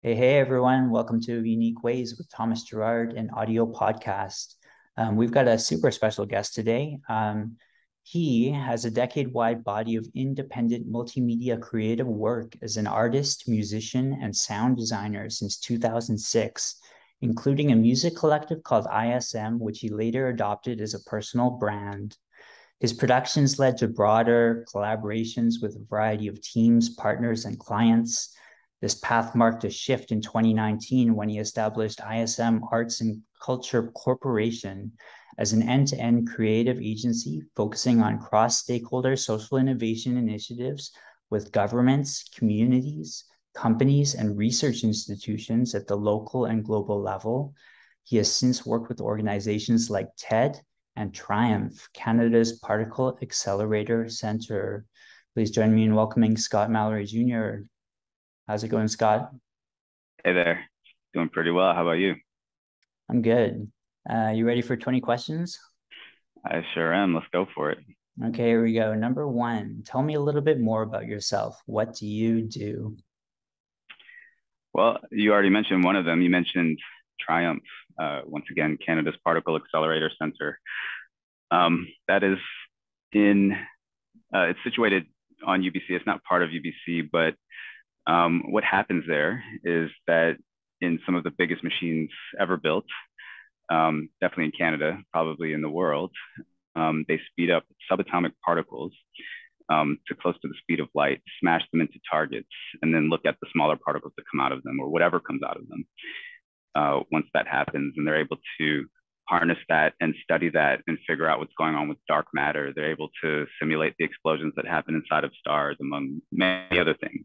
Hey, everyone. Welcome to Unique Ways with Thomas Gerard, an audio podcast. We've got a super special guest today. He has a decade-wide body of independent multimedia creative work as an artist, musician, and sound designer since 2006, including a music collective called ISM, which he later adopted as a personal brand. His productions led to broader collaborations with a variety of teams, partners, and clients. This path marked a shift in 2019 when he established ISM Arts and Culture Corporation as an end-to-end creative agency focusing on cross-stakeholder social innovation initiatives with governments, communities, companies, and research institutions at the local and global level. He has since worked with organizations like TED and Triumph, Canada's Particle Accelerator Center. Please join me in welcoming Scott Mallory Jr. How's it going, Scott? Hey there. Doing pretty well. How about you? I'm good. You ready for 20 questions? I sure am. Let's go for it. Okay, here we go. Number one, tell me a little bit more about yourself. What do you do? Well, you already mentioned one of them. You mentioned Triumph, once again, Canada's Particle Accelerator Center. That is in, it's situated on UBC. It's not part of UBC, but what happens there is that in some of the biggest machines ever built, definitely in Canada, probably in the world, they speed up subatomic particles to close to the speed of light, smash them into targets, and then look at the smaller particles that come out of them or whatever comes out of them. Once that happens, and they're able to harness that and study that and figure out what's going on with dark matter, they're able to simulate the explosions that happen inside of stars, among many other things,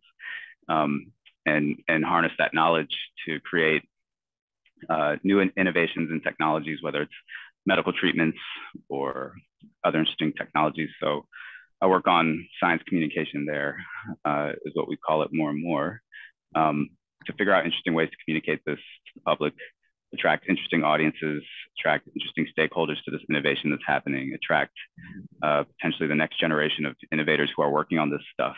and harness that knowledge to create new innovations and technologies, whether it's medical treatments or other interesting technologies. So I work on science communication there, is what we call it more and more, to figure out interesting ways to communicate this to the public, attract interesting audiences, attract interesting stakeholders to this innovation that's happening, attract potentially the next generation of innovators who are working on this stuff.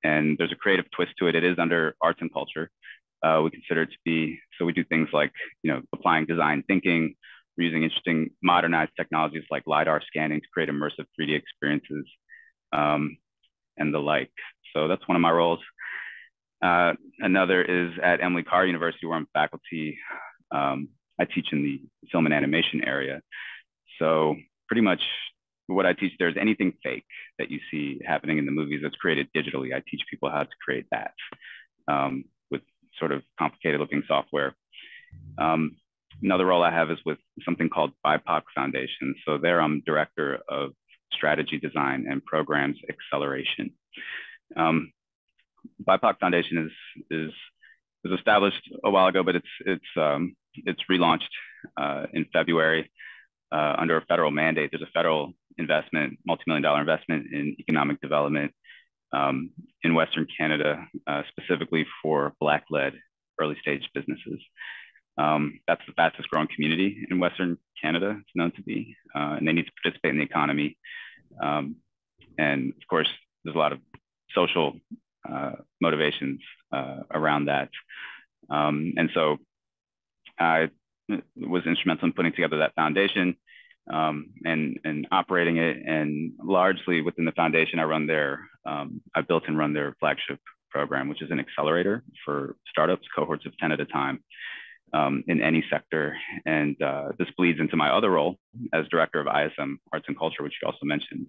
And there's a creative twist to it. It is under arts and culture. We consider it to be, so we do things like, applying design thinking. We're using interesting modernized technologies like LiDAR scanning to create immersive 3D experiences, and the like. So that's one of my roles. Another is at Emily Carr University, where I'm faculty. I teach in the film and animation area. So pretty much what I teach there is anything fake that you see happening in the movies that's created digitally. I teach people how to create that with sort of complicated looking software. Another role I have is with something called BIPOC Foundation. So there I'm director of strategy design and programs acceleration. BIPOC Foundation is was established a while ago, but it's relaunched in February under a federal mandate. There's a federal investment, multi-million-dollar investment in economic development in Western Canada, specifically for Black-led early-stage businesses. That's the fastest growing community in Western Canada, it's known to be, and they need to participate in the economy. And of course, there's a lot of social motivations around that. And so I was instrumental in putting together that foundation and operating it. And largely within the foundation, I built and run their flagship program, which is an accelerator for startups, cohorts of 10 at a time, in any sector. And this bleeds into my other role as director of ISM Arts and Culture, which you also mentioned.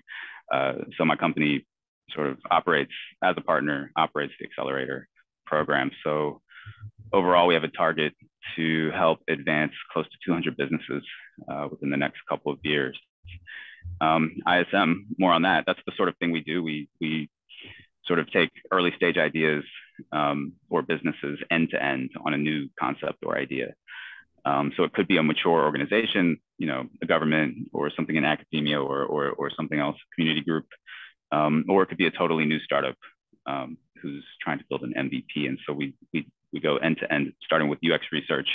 So my company sort of operates as a partner, operates the accelerator program. So overall, we have a target to help advance close to 200 businesses within the next couple of years. ISM, more on that. That's the sort of thing we do. We sort of take early stage ideas or businesses end to end on a new concept or idea. So it could be a mature organization, a government or something in academia or something else, community group, or it could be a totally new startup who's trying to build an MVP. And so we go end to end, starting with UX research,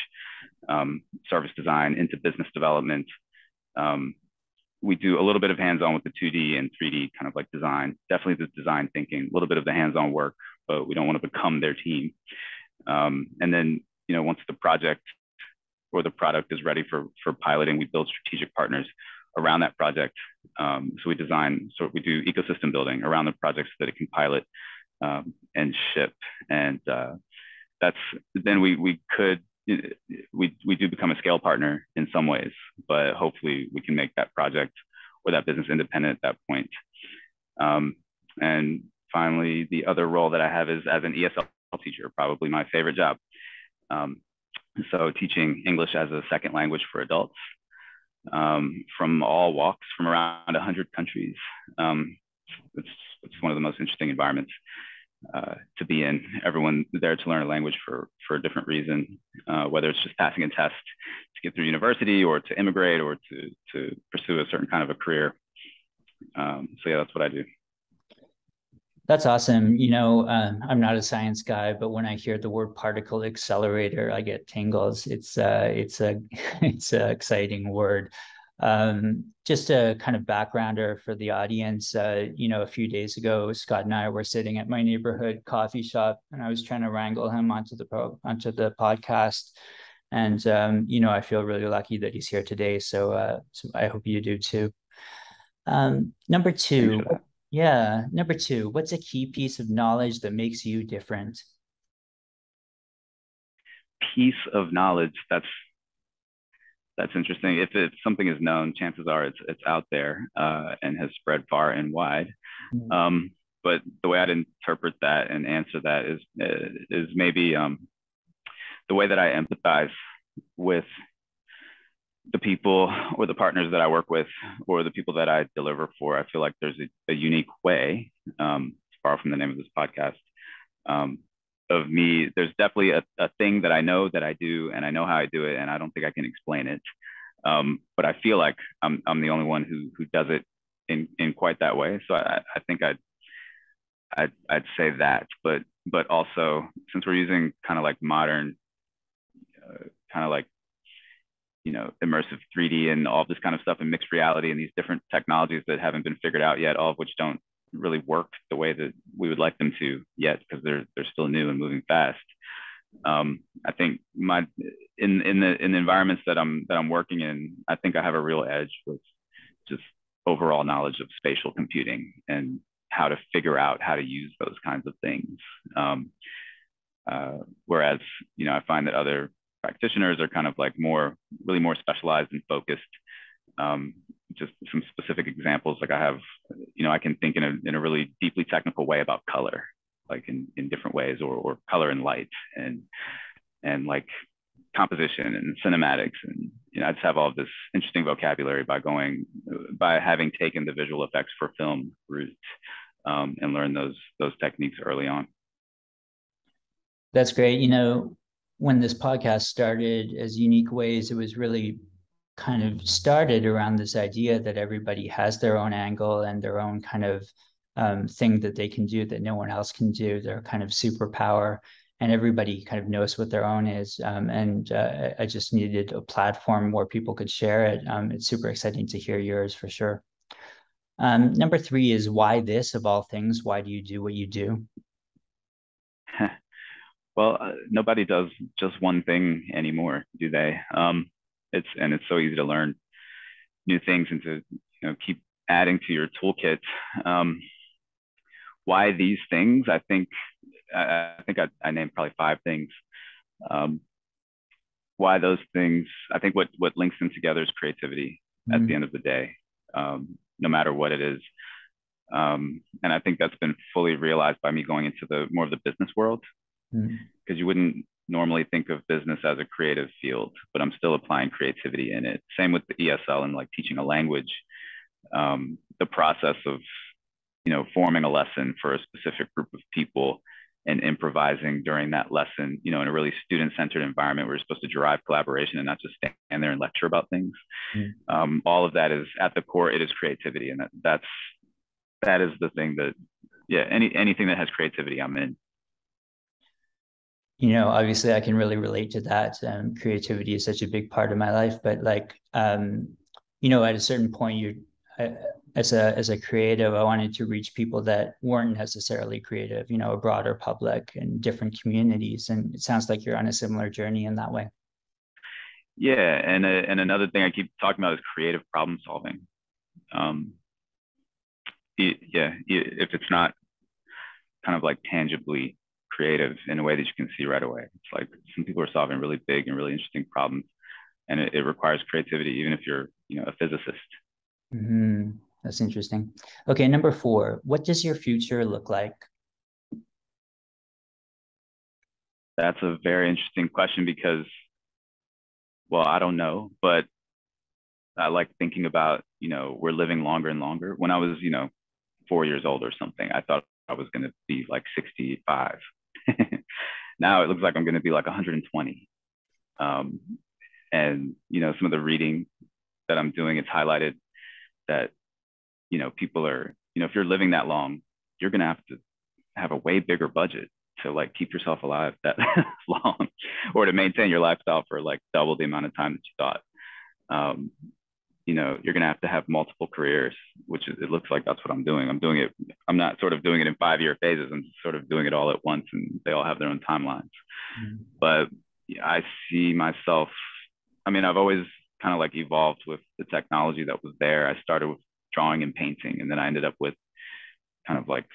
service design into business development. We do a little bit of hands-on with the 2D and 3D kind of like design, definitely the design thinking, a little bit of the hands-on work, but we don't want to become their team. And then, once the project or the product is ready for piloting, we build strategic partners around that project. So we do ecosystem building around the project so that it can pilot and ship. And then we do become a scale partner in some ways, but hopefully we can make that project or that business independent at that point. And finally, the other role that I have is as an ESL teacher, probably my favorite job. So teaching English as a second language for adults from all walks, from around 100 countries. It's one of the most interesting environments to be in. Everyone there to learn a language for a different reason, whether it's just passing a test to get through university or to immigrate or to pursue a certain kind of a career. So yeah, that's what I do. That's awesome. I'm not a science guy, but when I hear the word particle accelerator, I get tingles. It's a exciting word. Just a kind of backgrounder for the audience. A few days ago, Scott and I were sitting at my neighborhood coffee shop, and I was trying to wrangle him onto the podcast. And I feel really lucky that he's here today. So I hope you do too. Number two. Yeah. Number two, what's a key piece of knowledge that makes you different? Piece of knowledge. That's interesting. If something is known, chances are it's out there and has spread far and wide. Mm-hmm. But the way I'd interpret that and answer that is maybe the way that I empathize with the people or the partners that I work with or the people that I deliver for. I feel like there's a unique way, far from the name of this podcast, of me. There's definitely a thing that I know that I do, and I know how I do it, and I don't think I can explain it. But I feel like I'm the only one who does it in quite that way. So I think I'd say that, but also, since we're using kind of like modern, kind of like immersive 3D and all this kind of stuff and mixed reality and these different technologies that haven't been figured out yet, all of which don't really work the way that we would like them to yet, because they're still new and moving fast. I think in the environments that I'm working in, I think I have a real edge with just overall knowledge of spatial computing and how to figure out how to use those kinds of things. Whereas, I find that other practitioners are kind of like really more specialized and focused. Just some specific examples, like I can think in a really deeply technical way about color, like in different ways, or color and light and like composition and cinematics. And, I just have all of this interesting vocabulary by having taken the visual effects for film route and learned those techniques early on. That's great. When this podcast started as Unique Ways, it was really kind of started around this idea that everybody has their own angle and their own kind of thing that they can do that no one else can do, their kind of superpower, and everybody kind of knows what their own is. I just needed a platform where people could share it. It's super exciting to hear yours for sure. Number three is why this, of all things. Why do you do what you do? Well, nobody does just one thing anymore, do they? It's so easy to learn new things and to keep adding to your toolkit. Why these things? I think I named probably 5 things. Why those things? I think what links them together is creativity. At the end of the day, no matter what it is. And I think that's been fully realized by me going into more of the business world. Because you wouldn't normally think of business as a creative field, but I'm still applying creativity in it. Same with the ESL and like teaching a language. The process of, forming a lesson for a specific group of people and improvising during that lesson, in a really student-centered environment where you're supposed to drive collaboration and not just stand there and lecture about things. All of that is at the core, it is creativity. And that is the thing that, anything that has creativity, I'm in. Obviously I can really relate to that. Creativity is such a big part of my life, but at a certain point, as a creative, I wanted to reach people that weren't necessarily creative, a broader public and different communities. And it sounds like you're on a similar journey in that way. Yeah, and another thing I keep talking about is creative problem solving. Um, if it's not kind of like tangibly creative in a way that you can see right away, it's like some people are solving really big and really interesting problems, and it requires creativity, even if you're, a physicist. Mm-hmm. That's interesting. Okay, number 4, what does your future look like? That's a very interesting question because, well, I don't know, but I like thinking about, we're living longer and longer. When I was, 4 years old or something, I thought I was going to be like 65. Now it looks like I'm going to be like 120. Um, and, some of the reading that I'm doing, it's highlighted that, people are, if you're living that long, you're going to have a way bigger budget to like keep yourself alive that long, or to maintain your lifestyle for like double the amount of time that you thought. Um, you're going to have multiple careers, which is, it looks like that's what I'm doing. I'm not sort of doing it in 5-year phases. I'm sort of doing it all at once, and they all have their own timelines. Mm-hmm. But I see myself, I mean, I've always kind of like evolved with the technology that was there. I started with drawing and painting, and then I ended up with kind of like,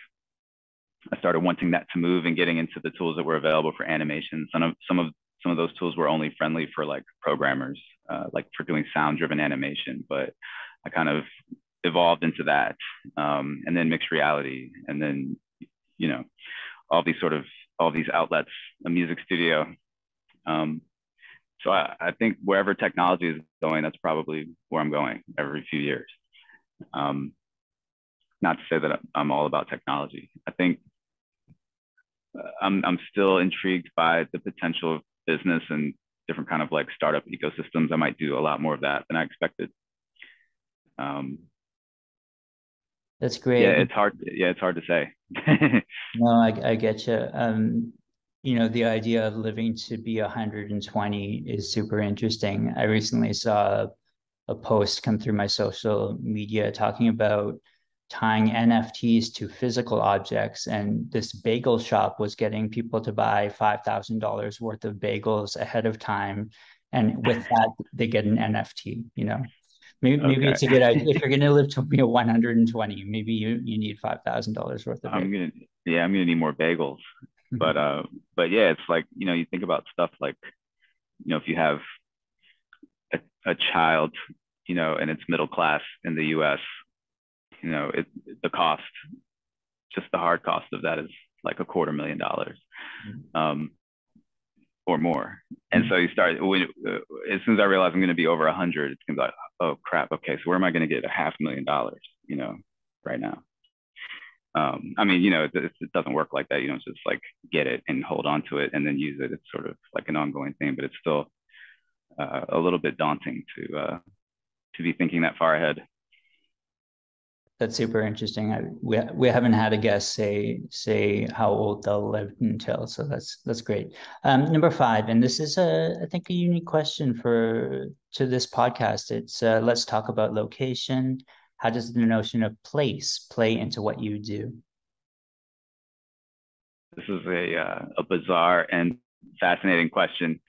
I started wanting that to move and getting into the tools that were available for animation. Some of those tools were only friendly for like programmers, like for doing sound driven animation. But I kind of evolved into that, and then mixed reality, and then you know all these outlets, a music studio. Um, so I think wherever technology is going, that's probably where I'm going every few years. Um, Not to say that I'm all about technology. I think I'm still intrigued by the potential of business and different kind of like startup ecosystems. I might do a lot more of that than I expected. Um, That's yeah, great. it's hard. Yeah, it's hard to say. No, I get you. The idea of living to be 120 is super interesting. I recently saw a post come through my social media talking about tying NFTs to physical objects. And this bagel shop was getting people to buy $5,000 worth of bagels ahead of time. And with that, they get an NFT. Maybe Okay. it's a good idea. If you're going to live to be 120, maybe you need $5,000 worth of I'm bagels. gonna yeah, I'm gonna need more bagels. But but yeah, it's like, you think about stuff like, if you have a child, and it's middle class in the US, the cost, just the hard cost of that is like $250,000, um, or more. And so you start as soon as I realize I'm going to be over 100, it's going to be like, oh crap, okay, so where am I going to get $500,000, right now? I mean, it doesn't work like that. You don't just like get it and hold on to it and then use it. It's sort of like an ongoing thing, but it's still a little bit daunting to be thinking that far ahead. That's super interesting. We haven't had a guest say how old they'll live until, so that's great. Number 5, and this is I think a unique question to this podcast. It's let's talk about location. How does the notion of place play into what you do? This is a bizarre and fascinating question,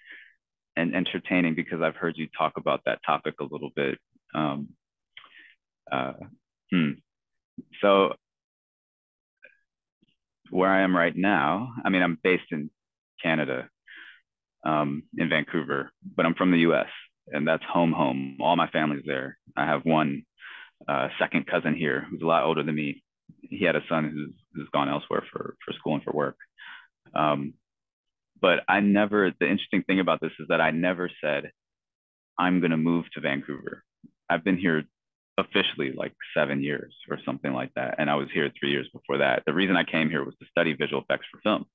and entertaining because I've heard you talk about that topic a little bit. Um, uh, hmm. So where I am right now, I mean, I'm based in Canada, in Vancouver, but I'm from the U.S. and that's home. All my family's there. I have one second cousin here who's a lot older than me. He had a son who's gone elsewhere for school and for work. Um, but the interesting thing about this is that I never said I'm going to move to Vancouver. I've been here officially like 7 years or something like that. And I was here 3 years before that. The reason I came here was to study visual effects for film,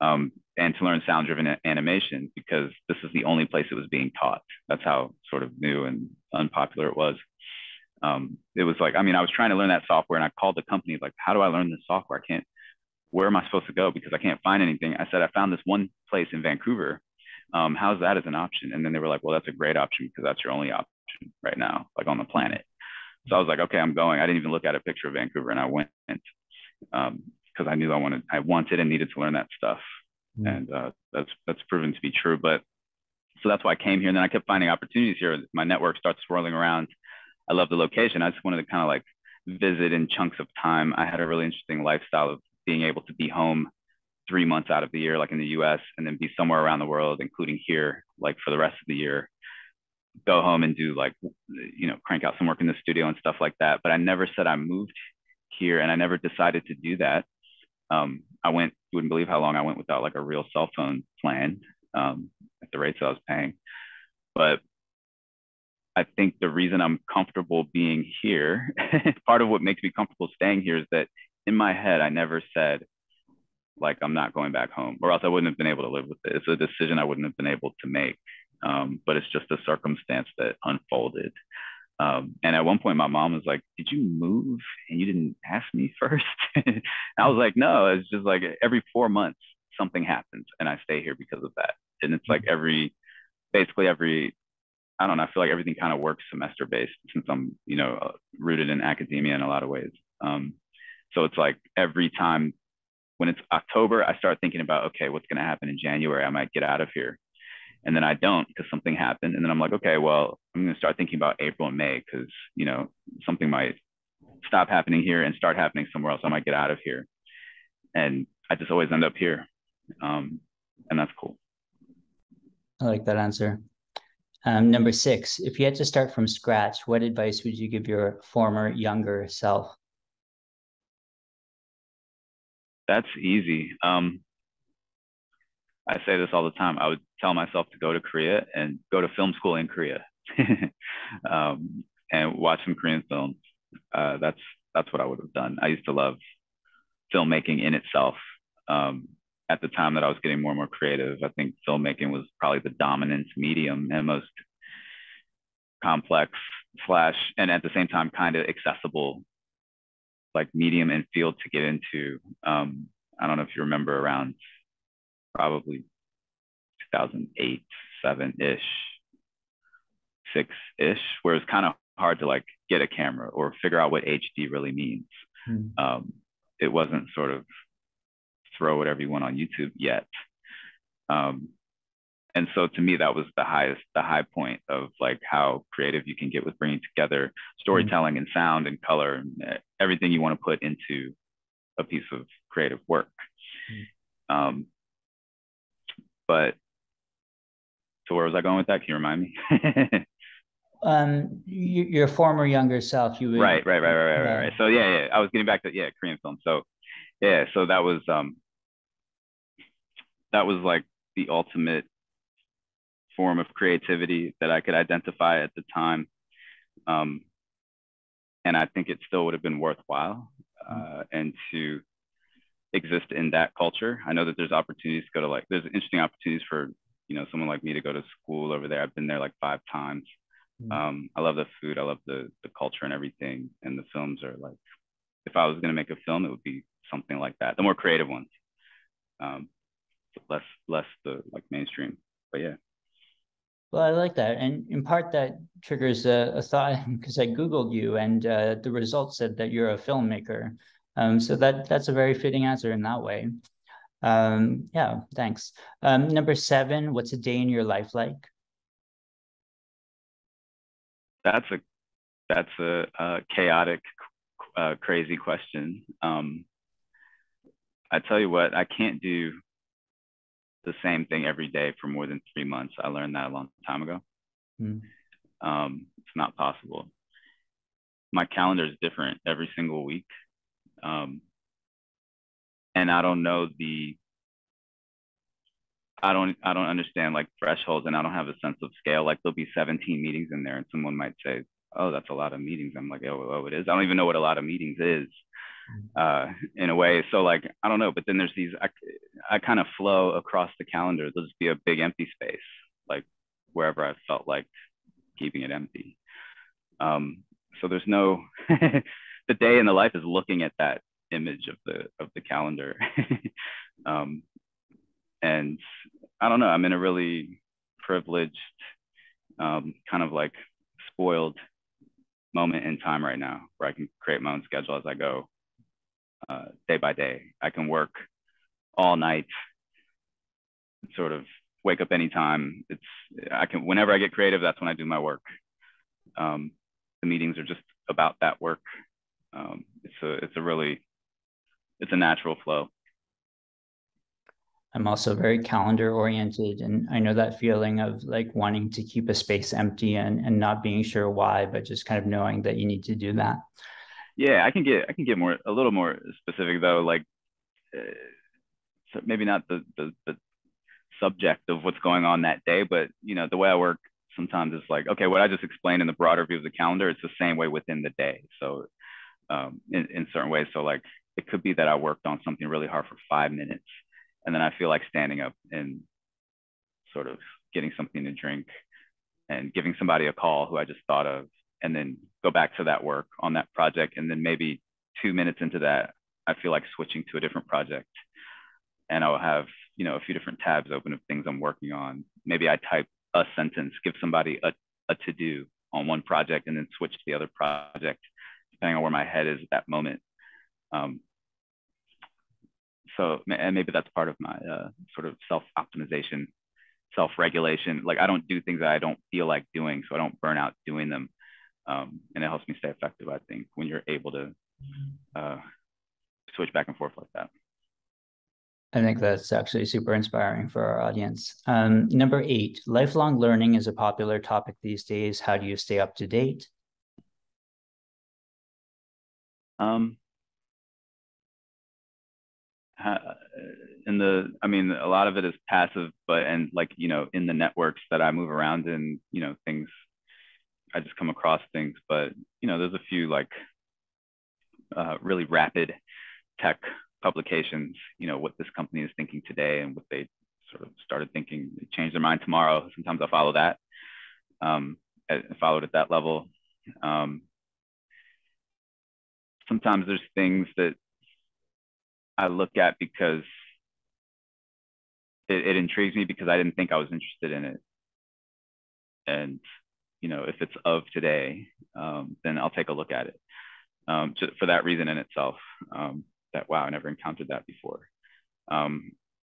and to learn sound driven animation because this is the only place it was being taught. That's how sort of new and unpopular it was. It was like, I mean, I was trying to learn that software and I called the company, like, how do I learn this software? Where am I supposed to go? Because I can't find anything. I said, I found this one place in Vancouver. How's that as an option? And then they were like, well, that's a great option because that's your only option right now, like on the planet. So I was like, okay, I'm going. I didn't even look at a picture of Vancouver, and I went because I knew I wanted and needed to learn that stuff, Mm. and that's proven to be true. But so that's why I came here, and then I kept finding opportunities here. My network starts swirling around. I love the location. I just wanted to kind of like visit in chunks of time. I had a really interesting lifestyle of being able to be home 3 months out of the year, like in the US, and then be somewhere around the world, including here, like for the rest of the year. Go home and do like, crank out some work in the studio and stuff like that. But I never said I moved here, and I never decided to do that. I went, you wouldn't believe how long I went without like a real cell phone plan at the rates I was paying. But I think the reason I'm comfortable being here, part of what makes me comfortable staying here is that in my head, I never said, like, I'm not going back home, or else I wouldn't have been able to live with it. It's a decision I wouldn't have been able to make. But it's just a circumstance that unfolded. And at one point, my mom was like, "Did you move and you didn't ask me first?" I was like, "No, it's just like every 4 months something happens, and I stay here because of that." And it's like basically every, I don't know, I feel like everything kind of works semester based since I'm, rooted in academia in a lot of ways. So it's like every time when it's October, I start thinking about, okay, what's going to happen in January? I might get out of here. And then I don't because something happened. And then I'm like, okay, well, I'm going to start thinking about April and May because, something might stop happening here and start happening somewhere else. I might get out of here. And I just always end up here. And that's cool. I like that answer. Number 6, if you had to start from scratch, what advice would you give your former younger self? That's easy. I say this all the time. I would tell myself to go to Korea and go to film school in Korea, and watch some Korean films. That's what I would have done. I used to love filmmaking in itself. At the time that I was getting more and more creative, I think filmmaking was probably the dominant medium and most complex slash, and at the same time, kind of accessible, like medium and field to get into. I don't know if you remember around probably 2008, 7-ish, 6-ish, where it's kind of hard to like get a camera or figure out what HD really means. It wasn't sort of throw whatever you want on YouTube yet. And so to me, that was the high point of like how creative you can get with bringing together storytelling and sound and color and everything you want to put into a piece of creative work. But so where was I going with that? Can you remind me? Your former younger self, you would. Right. So yeah, I was getting back to Korean film. So yeah, so that was like the ultimate form of creativity that I could identify at the time. And I think it still would have been worthwhile and to exist in that culture. I know that there's opportunities to go to there's interesting opportunities for, someone like me to go to school over there. I've been there like 5 times. I love the food. I love the culture and everything. And the films are like, if I was going to make a film, it would be something like that. The more creative ones, less the like mainstream, but yeah. Well, I like that. And in part, that triggers a thought because I Googled you and the results said that you're a filmmaker. So that's a very fitting answer in that way. Yeah, thanks. Number 7, what's a day in your life like? That's a chaotic, crazy question. I tell you what, I can't do the same thing every day for more than 3 months. I learned that a long time ago. It's not possible. My calendar is different every single week. And I don't know I don't understand like thresholds, and I don't have a sense of scale. Like there'll be 17 meetings in there and someone might say, "Oh, that's a lot of meetings." I'm like, "Oh, it is." I don't even know what a lot of meetings is in a way. So like, I don't know, but then there's these, I kind of flow across the calendar. There'll just be a big empty space, like wherever I felt like keeping it empty. So there's no, the day in the life is looking at that image of the calendar. And I don't know, I'm in a really privileged, kind of like spoiled moment in time right now where I can create my own schedule as I go, day by day. I can work all night, sort of wake up anytime. I can, whenever I get creative, that's when I do my work. The meetings are just about that work. It's a natural flow. I'm also very calendar oriented, and I know that feeling of like wanting to keep a space empty and not being sure why, but just kind of knowing that you need to do that. Yeah, I can get a little more specific though. Like, uh, so maybe not the subject of what's going on that day, but the way I work sometimes is like, okay, what I just explained in the broader view of the calendar, it's the same way within the day. So in certain ways, so like it could be that I worked on something really hard for 5 minutes, and then I feel like standing up and sort of getting something to drink and giving somebody a call who I just thought of, and then go back to that work on that project. And then maybe 2 minutes into that, I feel like switching to a different project, and I'll have, a few different tabs open of things I'm working on. Maybe I type a sentence, give somebody a to do on one project, and then switch to the other project, depending on where my head is at that moment. Um, and maybe that's part of my sort of self optimization, self regulation. Like, I don't do things that I don't feel like doing, so I don't burn out doing them. And it helps me stay effective, I think, when you're able to switch back and forth like that. I think that's actually super inspiring for our audience. Number 8, lifelong learning is a popular topic these days. How do you stay up to date? Um, I mean, a lot of it is passive, and like, in the networks that I move around in, things, I just come across things, but, there's a few like really rapid tech publications, what this company is thinking today and what they sort of started thinking, change their mind tomorrow. Sometimes I follow that, I followed at that level. Sometimes there's things that I look at because it intrigues me because I didn't think I was interested in it. And, if it's of today, then I'll take a look at it, just for that reason in itself, that, wow, I never encountered that before.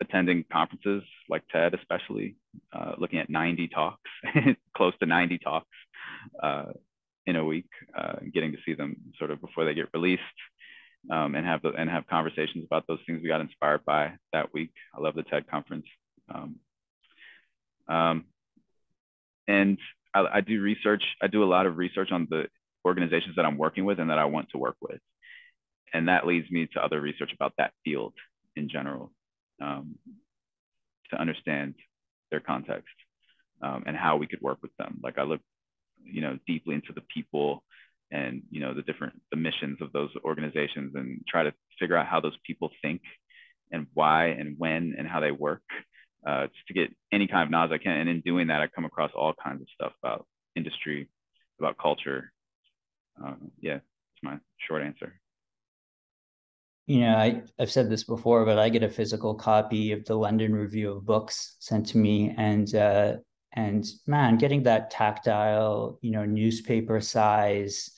Attending conferences like TED, especially, looking at 90 talks, close to 90 talks in a week, getting to see them sort of before they get released, and have conversations about those things we got inspired by that week. I love the TED conference. And I do research. I do a lot of research on the organizations that I'm working with and that I want to work with. And that leads me to other research about that field in general, to understand their context, and how we could work with them. Like, I look, deeply into the people and, the missions of those organizations, and try to figure out how those people think and why and when and how they work, just to get any kind of knowledge I can. And in doing that, I come across all kinds of stuff about industry, about culture. Yeah, it's my short answer. I've said this before, but I get a physical copy of the London Review of Books sent to me, and man, getting that tactile, newspaper size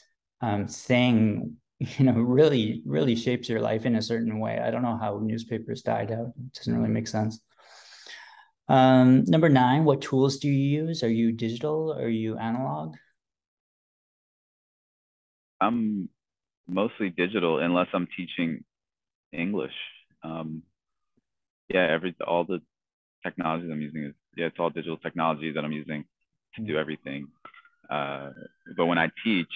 thing, really, really shapes your life in a certain way. I don't know how newspapers died out. It doesn't really make sense. Number 9, what tools do you use? Are you digital? Are you analog? I'm mostly digital unless I'm teaching English. Yeah, all the technologies I'm using it's all digital technology that I'm using to do everything. But when I teach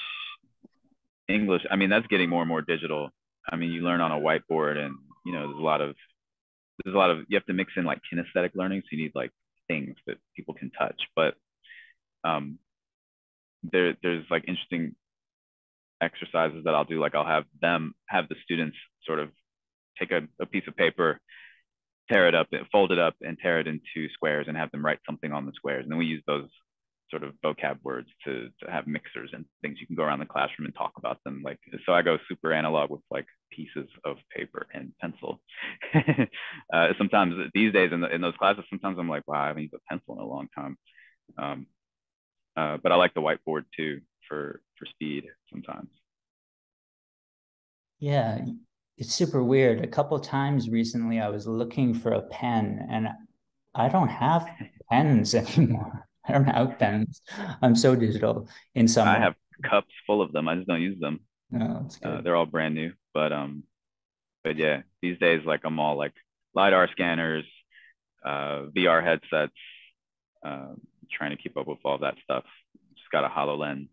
English, I mean, that's getting more and more digital. I mean, you learn on a whiteboard, and there's a lot of you have to mix in like kinesthetic learning, so you need like things that people can touch. But there's like interesting exercises that I'll do. Like, I'll have the students sort of take a piece of paper, tear it up, fold it up, and tear it into squares, and have them write something on the squares. And then we use those sort of vocab words to have mixers and things. You can go around the classroom and talk about them. Like, so I go super analog with like pieces of paper and pencil. Sometimes these days in those classes, sometimes I'm like, wow, I haven't used a pencil in a long time. But I like the whiteboard too. for speed sometimes. Yeah, it's super weird. A couple times recently, I was looking for a pen, and I don't have pens anymore. I don't have pens. I'm so digital in some I way. have cups full of them. I just don't use them. No, it's good. They're all brand new, but yeah, these days like I'm all like lidar scanners, VR headsets, uh, trying to keep up with all that stuff. Just got a HoloLens.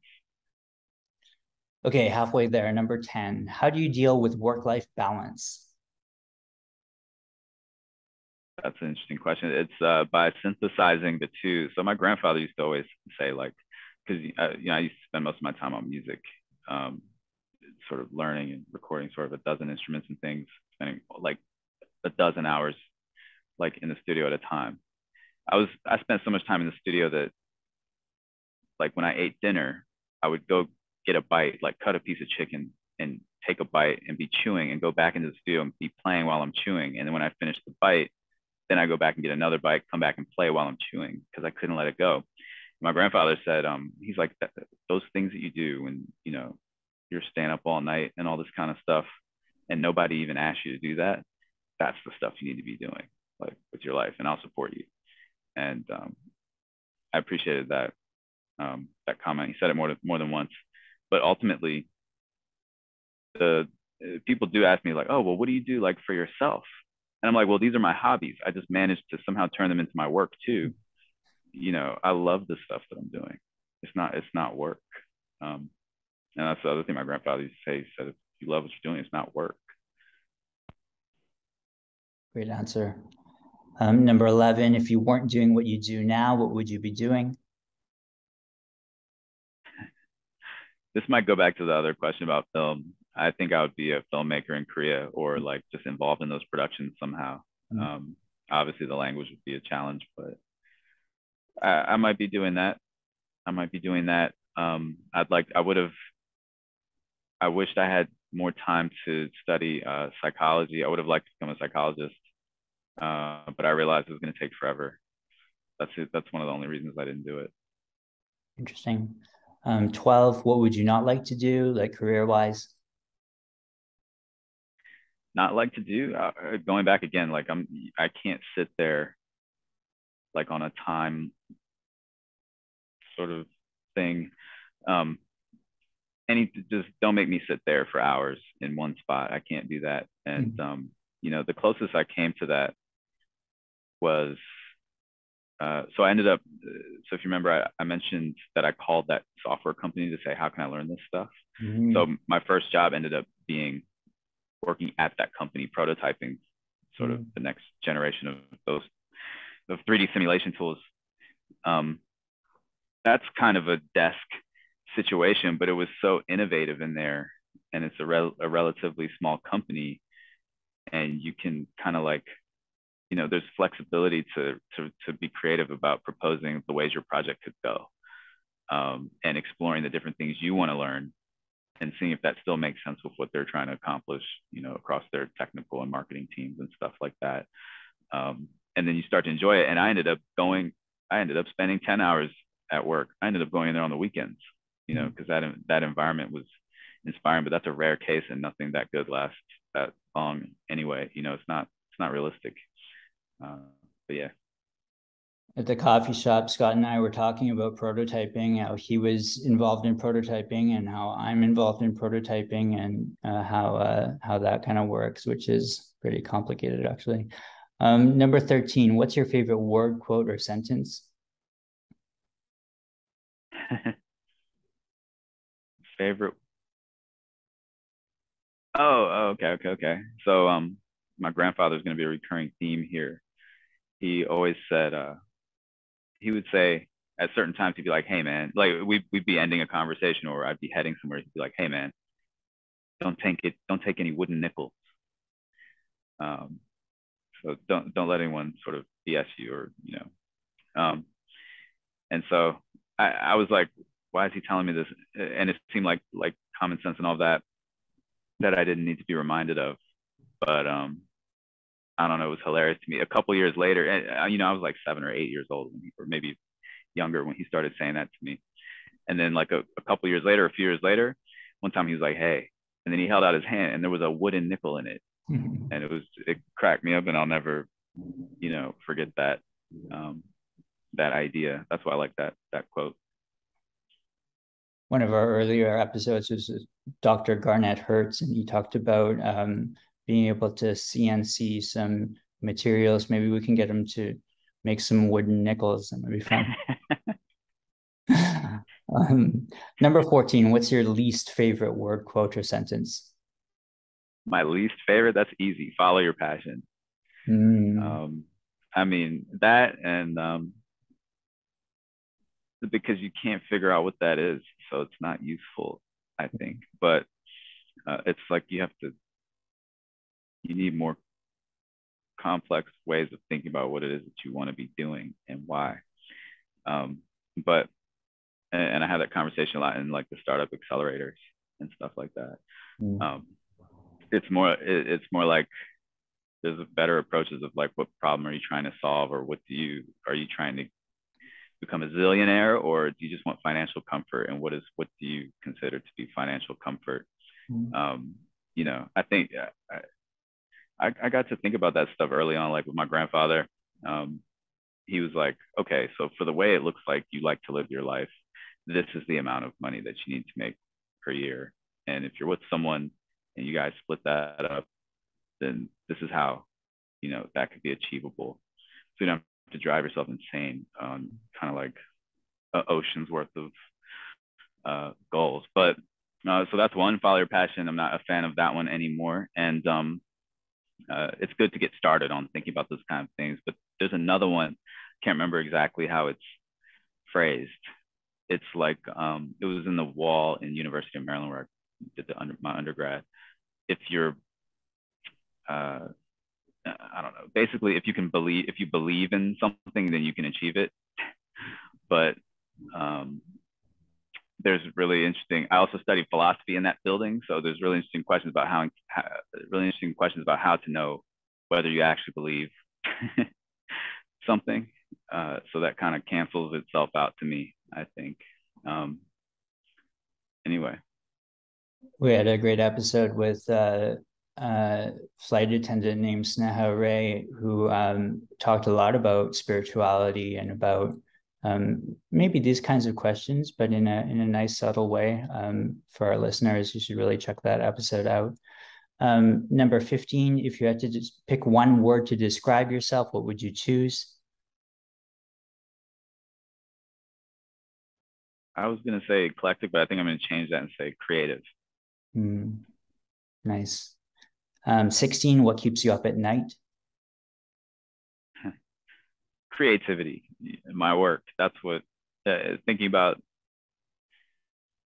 Okay, halfway there. Number 10. How do you deal with work-life balance? That's an interesting question. It's by synthesizing the two. So my grandfather used to always say like, because I used to spend most of my time on music, um, sort of learning and recording sort of a dozen instruments and things, spending like a dozen hours like in the studio at a time. I spent so much time in the studio that like when I ate dinner, I would go get a bite, like cut a piece of chicken and take a bite and be chewing and go back into the studio and be playing while I'm chewing. And then when I finish the bite, then I go back and get another bite, come back and play while I'm chewing because I couldn't let it go. My grandfather said, he's like, those things that you do when, you're staying up all night and all this kind of stuff, and nobody even asks you to do that, that's the stuff you need to be doing, like with your life, and I'll support you. And I appreciated that comment. He said it more than once, but ultimately, the people do ask me like, oh, well, what do you do like for yourself? And I'm like, well, these are my hobbies. I just managed to somehow turn them into my work too. I love the stuff that I'm doing. It's not work. Um, and that's the other thing my grandfather used to say. He said, if you love what you're doing, it's not work. Great answer. Number 11. If you weren't doing what you do now, what would you be doing? This might go back to the other question about film. I think I would be a filmmaker in Korea or like just involved in those productions somehow. Mm. Um, Obviously, the language would be a challenge, but I might be doing that. I might be doing that. I wished I had more time to study psychology. I would have liked to become a psychologist, but I realized it was going to take forever. That's it. That's one of the only reasons I didn't do it. Interesting. 12. What would you not like to do, like career-wise? Not like to do. Going back again, like I can't sit there like on a time sort of thing. Um, just don't make me sit there for hours in one spot. I can't do that. And Mm. the closest I came to that was so I ended up. So if you remember, I mentioned that I called that software company to say, how can I learn this stuff? So Mm. my first job ended up being working at that company, prototyping sort of Mm. the next generation of those 3D simulation tools. Um, that's kind of a desk situation, but it was so innovative in there, and it's a relatively small company, and you can kind of like, there's flexibility to be creative about proposing the ways your project could go, and exploring the different things you want to learn and seeing if that still makes sense with what they're trying to accomplish, across their technical and marketing teams and stuff like that. And then you start to enjoy it. And I ended up spending 10 hours at work. I ended up going in there on the weekends, Mm. because that environment was inspiring, but that's a rare case and nothing that good lasts that long anyway. It's not realistic. But yeah. At the coffee shop, Scott and I were talking about prototyping, how he was involved in prototyping and how I'm involved in prototyping, and how that kind of works, which is pretty complicated actually. Number 13, what's your favorite word, quote, or sentence? Favorite. Okay. So my grandfather's going to be a recurring theme here. He always said, he would say at certain times, he'd be like, hey man, like we'd be ending a conversation or I'd be heading somewhere. He'd be like, hey man, don't take any wooden nickels. Um, so don't let anyone sort of BS you or, and so I was like, why is he telling me this? And it seemed like common sense and all that I didn't need to be reminded of. But I don't know, it was hilarious to me. A couple years later, and I was like 7 or 8 years old, or maybe younger when he started saying that to me. And then like a couple years later, a few years later, one time he was like, hey, and then he held out his hand and there was a wooden nickel in it. And it cracked me up, and I'll never, forget that, that idea. That's why I like that quote. One of our earlier episodes was Dr. Garnett Hertz, and he talked about being able to CNC some materials. Maybe we can get him to make some wooden nickels. That would be fun. Number 14, what's your least favorite word, quote, or sentence? My least favorite, that's easy. Follow your passion. I mean, that, and because you can't figure out what that is, so it's not useful, I think. But it's like you need more complex ways of thinking about what it is that you want to be doing and why. But and I have that conversation a lot in like the startup accelerators and stuff like that. It's more like there's better approaches of like, what problem are you trying to solve, or are you trying to become a zillionaire, or do you just want financial comfort, and what do you consider to be financial comfort? I think I got to think about that stuff early on, like with my grandfather. He was like, okay, so for the way it looks like you like to live your life, this is the amount of money that you need to make per year. And if you're with someone and you guys split that up, then this is how, that could be achievable. So you don't have to drive yourself insane on kind of like an ocean's worth of goals. But so that's one, follow your passion. I'm not a fan of that one anymore. And it's good to get started on thinking about those kind of things. But there's another one, can't remember exactly how it's phrased. It's like, it was in the wall in University of Maryland where I did my undergrad. If you're, I don't know, basically, if you believe in something, then you can achieve it. But there's really interesting, I also studied philosophy in that building. So there's really interesting questions about how to know whether you actually believe something. So that kind of cancels itself out to me, I think. Anyway. We had a great episode with flight attendant named Sneha Ray, who talked a lot about spirituality and about maybe these kinds of questions, but in a nice, subtle way. For our listeners, you should really check that episode out. Number 15, if you had to just pick one word to describe yourself, what would you choose? I was going to say eclectic, but I think I'm going to change that and say creative. Nice. 16, what keeps you up at night? Creativity, my work. That's what, thinking about,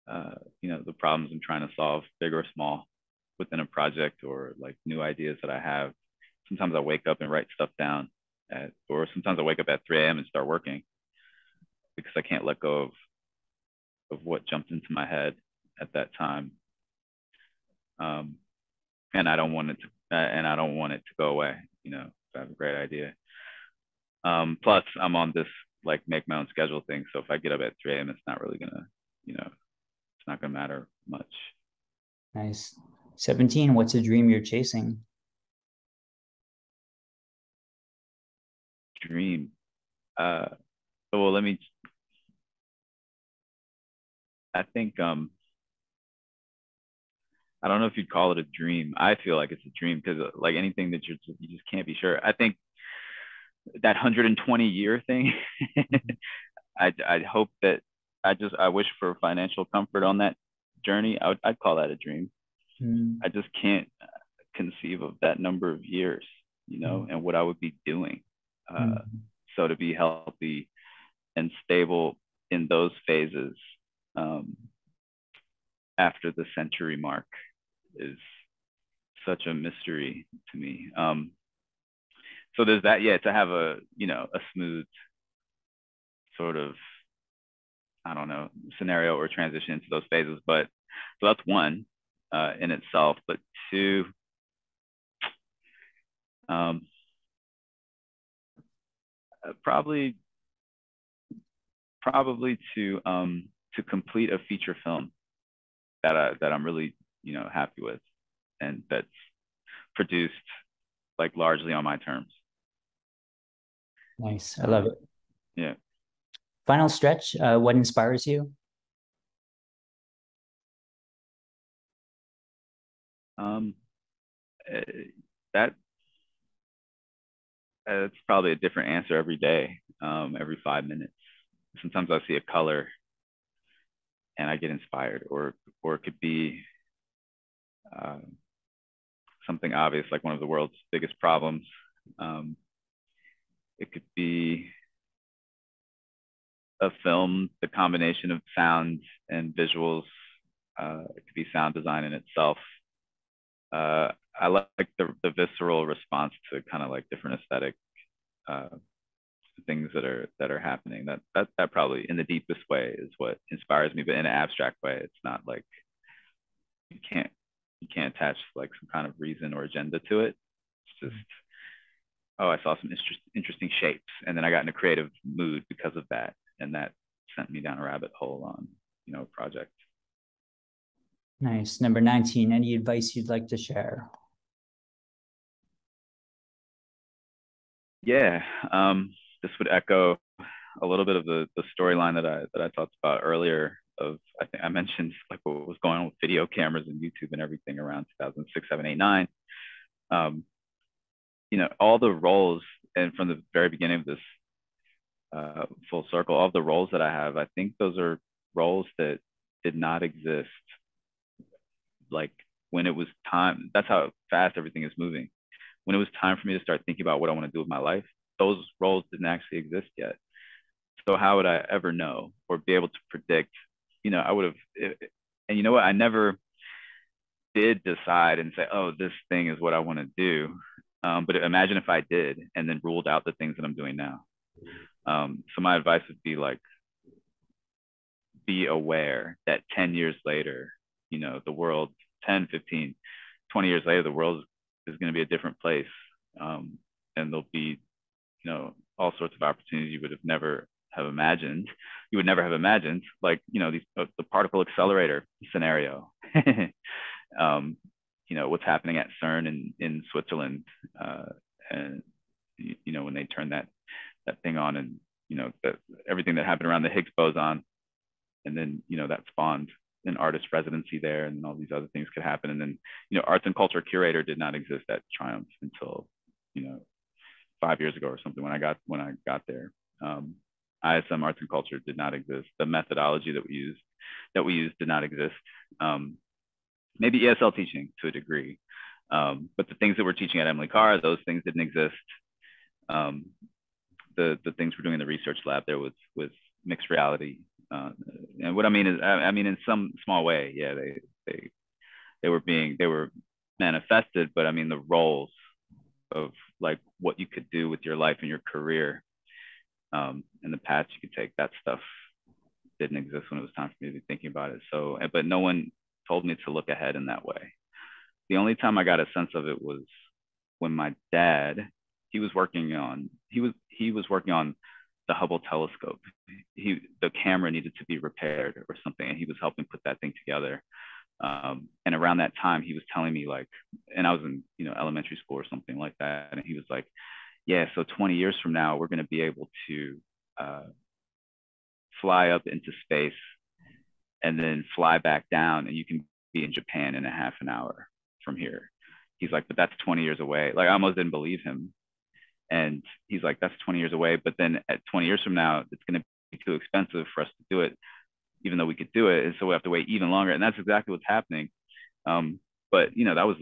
the problems I'm trying to solve, big or small, within a project, or like new ideas that I have. Sometimes I wake up and write stuff down, or sometimes I wake up at 3 a.m. and start working because I can't let go of what jumped into my head at that time. And I don't want it to go away. I have a great idea. Plus, I'm on this like make my own schedule thing. So if I get up at 3 a.m., it's not really gonna, it's not gonna matter much. Nice. 17, what's a dream you're chasing? Dream. Well, I think, I don't know if you'd call it a dream. I feel like it's a dream because like anything that you just can't be sure. I think that 120-year thing, I'd hope that I wish for financial comfort on that journey. I'd call that a dream. I just can't conceive of that number of years, and what I would be doing. So to be healthy and stable in those phases, after the century mark, is such a mystery to me. So there's that, to have a smooth sort of, I don't know, scenario or transition into those phases. But so that's one in itself. But two, probably to to complete a feature film that I'm really, happy with, and that's produced like largely on my terms. Nice. I love it. Yeah. Final stretch. What inspires you? Um, that It's probably a different answer every day, every 5 minutes. Sometimes I see a color and I get inspired, or it could be uh, something obvious like one of the world's biggest problems. Um, it could be a film, the combination of sound and visuals. It could be sound design in itself. I like the visceral response to kind of like different aesthetic uh, things that are happening. That probably in the deepest way is what inspires me, but in an abstract way. It's not like you can't you can't attach like some kind of reason or agenda to it. It's just, oh, I saw some interesting shapes, and then I got in a creative mood because of that, and that sent me down a rabbit hole on a project. Nice. Number 19, any advice you'd like to share? Yeah, this would echo a little bit of the storyline that I talked about earlier. Of I think I mentioned like what was going on with video cameras and YouTube and everything around 2006, 7, 8, 9. Um, all the roles, and from the very beginning of this full circle, all the roles that I have, I think those are roles that did not exist. Like when it was time, that's how fast everything is moving. When it was time for me to start thinking about what I want to do with my life, those roles didn't actually exist yet. So how would I ever know or be able to predict? I would have, and you know what? I never did decide and say, oh, this thing is what I want to do. But imagine if I did and then ruled out the things that I'm doing now. So my advice would be like, be aware that 10 years later, the world, 10, 15, 20 years later, the world is going to be a different place. And there'll be, all sorts of opportunities you would have never have imagined. You would never have imagined, like, the particle accelerator scenario. What's happening at CERN in Switzerland, and when they turn that thing on, and everything that happened around the Higgs boson, and then that spawned an artist residency there, and all these other things could happen. And then arts and culture curator did not exist at Triumph until 5 years ago or something, when I got there. ISM arts and culture did not exist. The methodology that we used did not exist. Maybe ESL teaching to a degree, but the things that we're teaching at Emily Carr, those things didn't exist. The things we're doing in the research lab there with mixed reality, and what I mean is, I mean in some small way, yeah, they were manifested, but I mean the roles of like what you could do with your life and your career, and the paths you could take, that stuff didn't exist when it was time for me to be thinking about it. So, but no one told me to look ahead in that way. The only time I got a sense of it was when my dad, he was working on the Hubble telescope. The camera needed to be repaired or something, and he was helping put that thing together. And around that time, he was telling me like, and I was in elementary school or something like that, and he was like, yeah, so 20 years from now, we're going to be able to fly up into space and then fly back down, and you can be in Japan in a half an hour from here. He's like, but that's 20 years away. Like, I almost didn't believe him. And he's like, that's 20 years away. But then at 20 years from now, it's going to be too expensive for us to do it, even though we could do it. And so we have to wait even longer. And that's exactly what's happening. But that was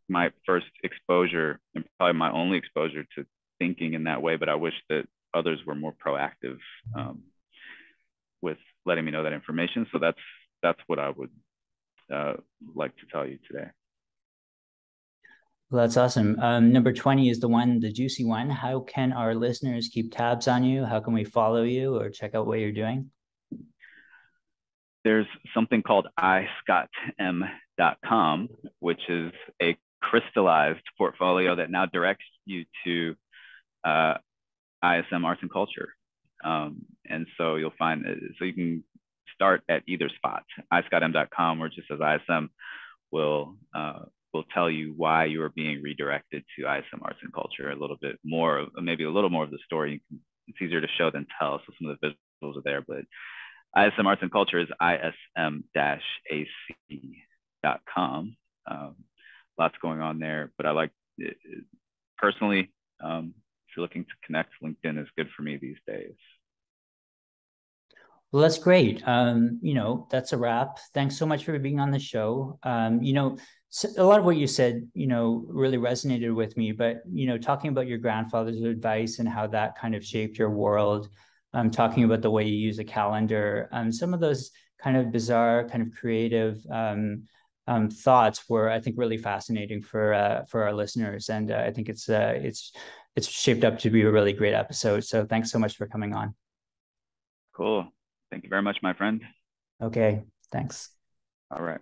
my first exposure, and probably my only exposure to thinking in that way. But I wish that others were more proactive with letting me know that information. So that's what I would like to tell you today. Well, that's awesome. Number 20 is the juicy one. How can our listeners keep tabs on you? How can we follow you or check out what you're doing? There's something called iscottm.com, which is a crystallized portfolio that now directs you to ISM Arts and Culture. And so you'll find, so you can start at either spot. iscottm.com or just as ISM will tell you why you are being redirected to ISM Arts and Culture. A little bit more, maybe a little more of the story. It's easier to show than tell, so some of the visuals are there. But ISM Arts and Culture is ism-ac.com. Lots going on there, but I like it, personally. If you're looking to connect, LinkedIn is good for me these days. Well, that's great. That's a wrap. Thanks so much for being on the show. A lot of what you said, really resonated with me, but, talking about your grandfather's advice and how that kind of shaped your world, talking about the way you use a calendar, some of those kind of bizarre, kind of creative thoughts were, I think, really fascinating for our listeners. And I think it's shaped up to be a really great episode. So thanks so much for coming on. Cool. Thank you very much, my friend. Okay, thanks. All right.